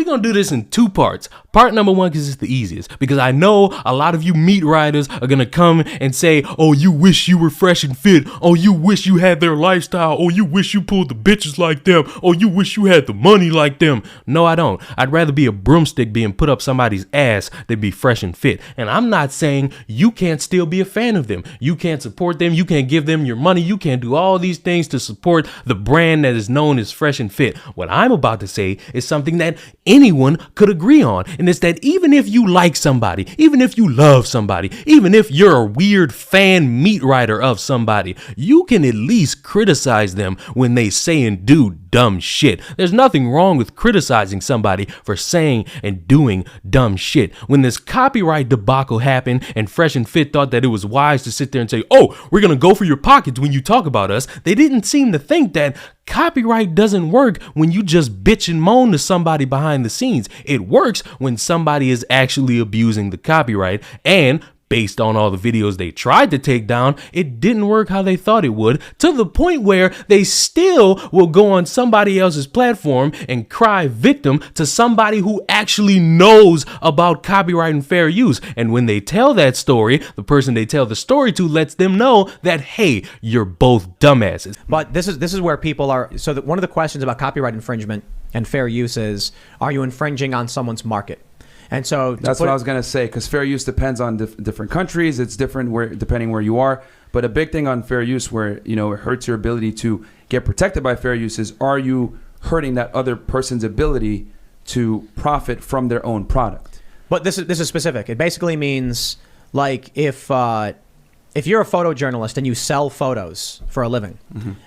going to do this in 2 parts. Part number 1, because it's the easiest, because I know a lot of you meat riders are going to come and say, oh, you wish you were fresh and fit. Oh, you wish you had their lifestyle. Oh, you wish you pulled the bitches like them. Oh, you wish you had the money like them. No, I don't. I'd rather be a broomstick being put up somebody's ass than be fresh and fit. And I'm not saying you can't still be a fan of them. You can't support them. You can't give them your money. You can't do all these things to support the brand that is known as fresh and fit. What I'm about to say is something that anyone could agree on. And it's that even if you like somebody, even if you love somebody, even if you're a weird fan meat rider of somebody, you can at least criticize them when they say and do dumb shit. There's nothing wrong with criticizing somebody for saying and doing dumb shit. When this copyright debacle happened and Fresh and Fit thought that it was wise to sit there and say, oh, we're going to go for your pockets when you talk about us, they didn't seem to think that copyright doesn't work when you just bitch and moan to somebody behind the scenes. It works when somebody is actually abusing the copyright, and based on all the videos they tried to take down, it didn't work how they thought it would, to the point where they still will go on somebody else's platform and cry victim to somebody who actually knows about copyright and fair use. And when they tell that story, the person they tell the story to lets them know that, hey, you're both dumbasses. But this is where people are. So that one of the questions about copyright infringement and fair use is, are you infringing on someone's market? And so that's what I was going to say, because fair use depends on different countries. It's different depending where you are. But a big thing on fair use where, it hurts your ability to get protected by fair use is, are you hurting that other person's ability to profit from their own product? But this is specific. It basically means, like, if you're a photojournalist and you sell photos for a living,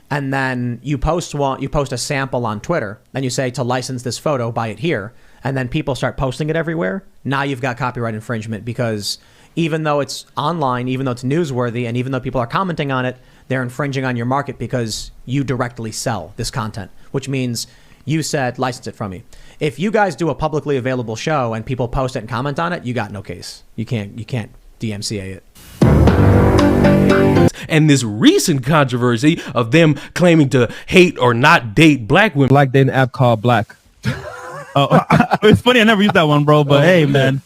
and then you post a sample on Twitter and you say, to license this photo, buy it here, and then people start posting it everywhere, now you've got copyright infringement, because even though it's online, even though it's newsworthy, and even though people are commenting on it, they're infringing on your market because you directly sell this content, which means you said, license it from me. If you guys do a publicly available show and people post it and comment on it, you got no case. You can't DMCA it. And this recent controversy of them claiming to hate or not date black women. Like dating app called Black. Oh, it's funny. I never used that one, bro. But hey, man.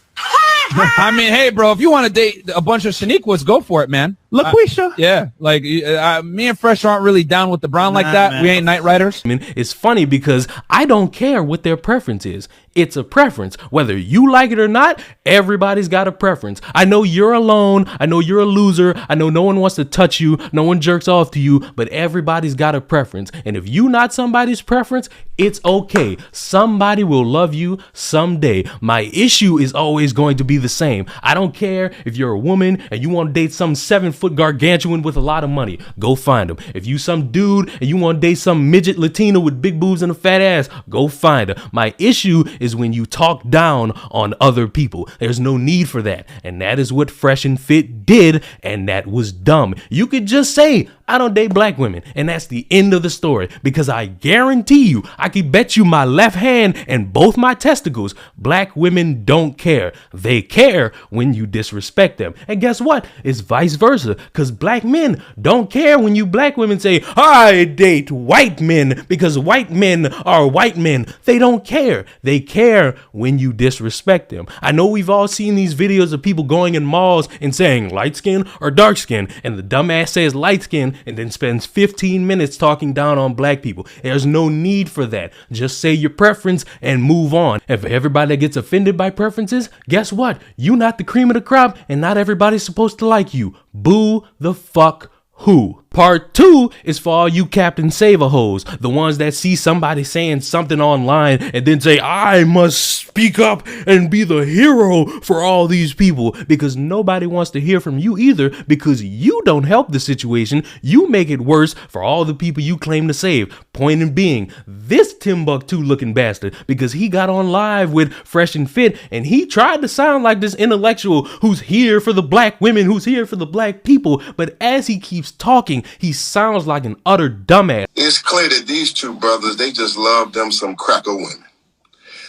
I mean, hey, bro, if you want to date a bunch of Shaniquas, go for it, man. LaQuisha. Yeah, like me and Fresh aren't really down with the brown like that. Man. We ain't night riders. I mean, it's funny because I don't care what their preference is. It's a preference. Whether you like it or not, everybody's got a preference. I know you're alone. I know you're a loser. I know no one wants to touch you. No one jerks off to you, but everybody's got a preference. And if you not somebody's preference, it's okay. Somebody will love you someday. My issue is always going to be the same. I don't care if you're a woman and you want to date some 7-foot gargantuan with a lot of money. Go find him. If you some dude and you want to date some midget Latina with big boobs and a fat ass, go find her. My issue is when you talk down on other people. There's no need for that. And that is what Fresh and Fit did, and that was dumb. You could just say, I don't date black women, and that's the end of the story, because I guarantee you, I could bet you my left hand and both my testicles, black women don't care. They care when you disrespect them. And guess what? It's vice versa, because black men don't care when you black women say, I date white men because white men are white men. They don't care. They care when you disrespect them. I know we've all seen these videos of people going in malls and saying light skin or dark skin, and the dumbass says light skin and then spends 15 minutes talking down on black people. There's no need for that. Just say your preference and move on. And for everybody that gets offended by preferences, guess what? You not the cream of the crop, and not everybody's supposed to like you. Boo the fuck who. Part 2 is for all you Captain Save-A-Hoes, the ones that see somebody saying something online and then say, I must speak up and be the hero for all these people, because nobody wants to hear from you either, because you don't help the situation. You make it worse for all the people you claim to save. Point in being, this Timbuktu looking bastard, because he got on live with Fresh and Fit and he tried to sound like this intellectual who's here for the black women, who's here for the black people, but as he keeps talking, he sounds like an utter dumbass. It's clear that these two brothers, they just love them some cracker women.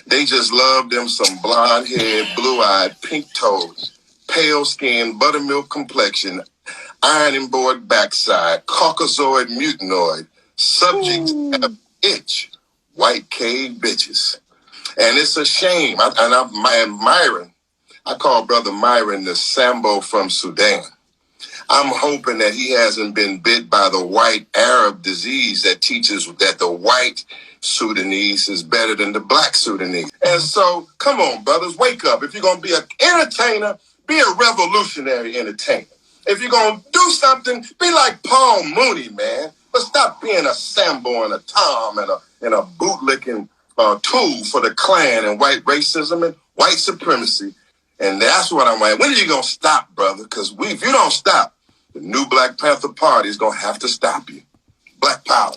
They just love them some blonde-haired, blue-eyed, pink-toed, pale-skinned, buttermilk complexion, ironing board backside, caucasoid mutanoid, subject to have itch, white cave bitches. And it's a shame. Myron, I call Brother Myron the Sambo from Sudan. I'm hoping that he hasn't been bit by the white Arab disease that teaches that the white Sudanese is better than the black Sudanese. And so, come on, brothers, wake up. If you're going to be an entertainer, be a revolutionary entertainer. If you're going to do something, be like Paul Mooney, man. But stop being a Sambo and a Tom and a bootlicking tool for the Klan and white racism and white supremacy. And that's what I'm like. When are you going to stop, brother? Because if you don't stop, the new Black Panther Party is going to have to stop you. Black power.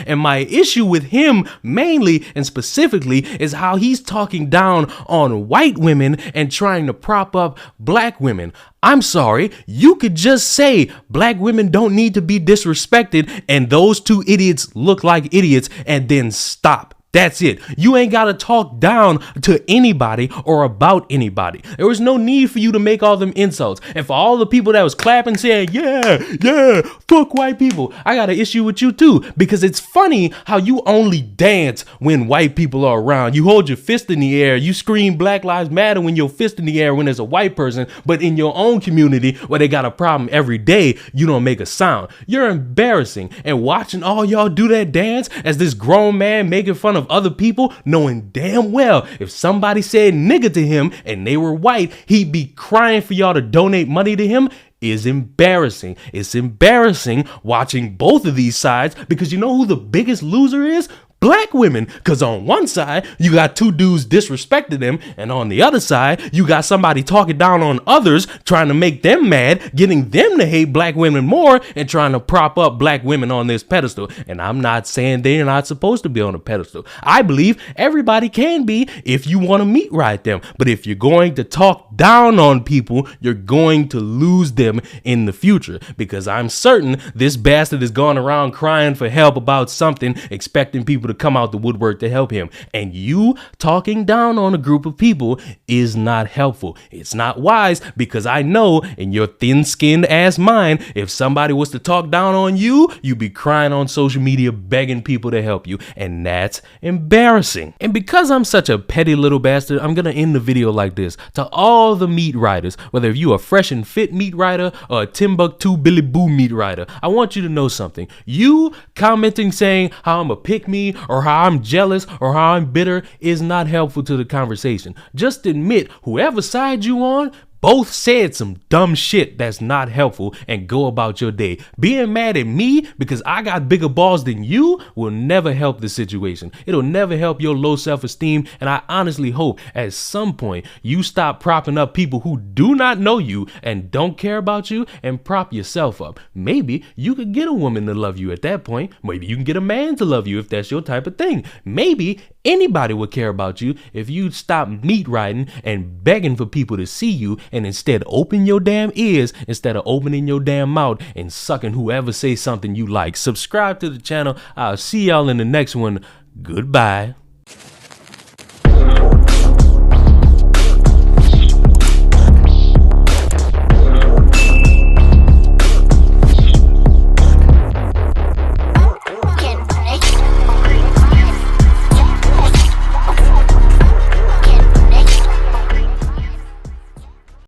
And my issue with him mainly and specifically is how he's talking down on white women and trying to prop up black women. I'm sorry, you could just say black women don't need to be disrespected and those two idiots look like idiots and then stop. That's it. You ain't got to talk down to anybody or about anybody. There was no need for you to make all them insults. And for all the people that was clapping saying, yeah, fuck white people, I got an issue with you too. Because it's funny how you only dance when white people are around. You hold your fist in the air. You scream Black Lives Matter when your fist in the air when there's a white person. But in your own community where they got a problem every day, you don't make a sound. You're embarrassing. And watching all y'all do that dance as this grown man making fun of other people, knowing damn well if somebody said nigga to him and they were white, he'd be crying for y'all to donate money to him, is embarrassing. It's embarrassing watching both of these sides because you know who the biggest loser is? Black women, because on one side, you got two dudes disrespecting them, and on the other side, you got somebody talking down on others, trying to make them mad, getting them to hate black women more, and trying to prop up black women on this pedestal. And I'm not saying they're not supposed to be on a pedestal. I believe everybody can be if you want to meet right them. But if you're going to talk down on people, you're going to lose them in the future. Because I'm certain this bastard has gone around crying for help about something, expecting people to come out the woodwork to help him. And you talking down on a group of people is not helpful. It's not wise because I know in your thin-skinned ass mind, if somebody was to talk down on you, you'd be crying on social media begging people to help you. And that's embarrassing. And because I'm such a petty little bastard, I'm gonna end the video like this. To all the meat writers, whether you a fresh and fit meat writer or a Timbuktu Billy Boo meat writer, I want you to know something. You commenting saying how I'm a pick me or how I'm jealous or how I'm bitter is not helpful to the conversation. Just admit whoever side you on both said some dumb shit that's not helpful and go about your day. Being mad at me because I got bigger balls than you will never help the situation. It'll never help your low self-esteem, and I honestly hope at some point you stop propping up people who do not know you and don't care about you and prop yourself up. Maybe you could get a woman to love you at that point. Maybe you can get a man to love you if that's your type of thing. Maybe anybody would care about you if you'd stop meat riding and begging for people to see you and instead open your damn ears instead of opening your damn mouth and sucking whoever says something you like. Subscribe to the channel. I'll see y'all in the next one. Goodbye.